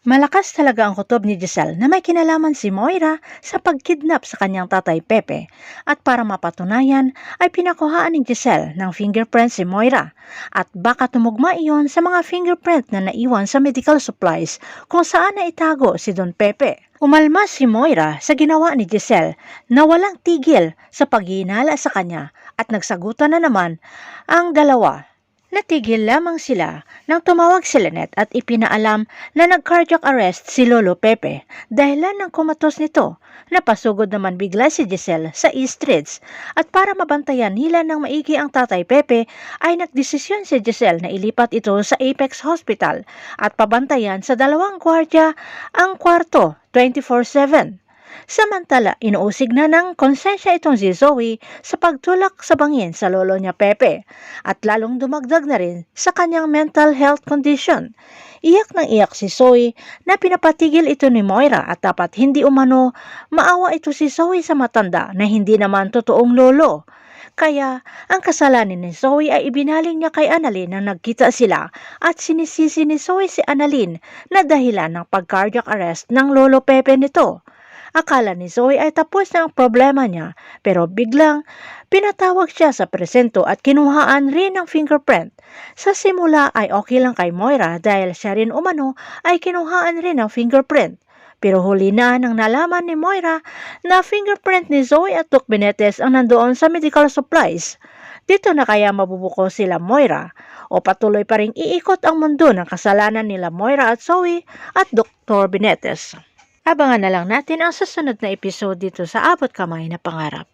Malakas talaga ang kutob ni Giselle na may kinalaman si Moira sa pagkidnap sa kanyang tatay Pepe at para mapatunayan ay pinakuhaan ni Giselle ng fingerprint si Moira at baka tumugma iyon sa mga fingerprint na naiwan sa medical supplies kung saan na itago si Don Pepe. Umalma si Moira sa ginawa ni Giselle na walang tigil sa paghihinala sa kanya at nagsagutan na naman ang dalawa. Natigil lamang sila nang tumawag si Lynette at ipinaalam na nag-cardiac arrest si Lolo Pepe dahilan ng kumatos nito. Napasugod naman bigla si Giselle sa East Ridge at para mabantayan nila ng maigi ang tatay Pepe ay nagdesisyon si Giselle na ilipat ito sa Apex Hospital at pabantayan sa dalawang gwardya ang kwarto 24/7. Samantala, inuusig na ng konsensya itong si Zoe sa pagtulak sa bangin sa lolo niya Pepe at lalong dumagdag na rin sa kanyang mental health condition. Iyak ng iyak si Zoe na pinapatigil ito ni Moira at dapat hindi umano maawa ito si Zoe sa matanda na hindi naman totoong lolo. Kaya, ang kasalanan ni Zoe ay ibinaling niya kay Annalyn nang nagkita sila at sinisisi ni Zoe si Annalyn na dahilan ng pag-cardiac arrest ng lolo Pepe nito. Akala ni Zoe ay tapos na ang problema niya pero biglang pinatawag siya sa presento at kinuhaan rin ng fingerprint. Sa simula ay okay lang kay Moira dahil siya rin umano ay kinuhaan rin ng fingerprint. Pero huli na nang nalaman ni Moira na fingerprint ni Zoe at Doc Benitez ang nandoon sa medical supplies. Dito na kaya mabubuko sila Moira o patuloy pa ring iikot ang mundo ng kasalanan nila Moira at Zoe at Dr. Benitez. Abangan na lang natin ang susunod na episode dito sa Abot Kamay na Pangarap.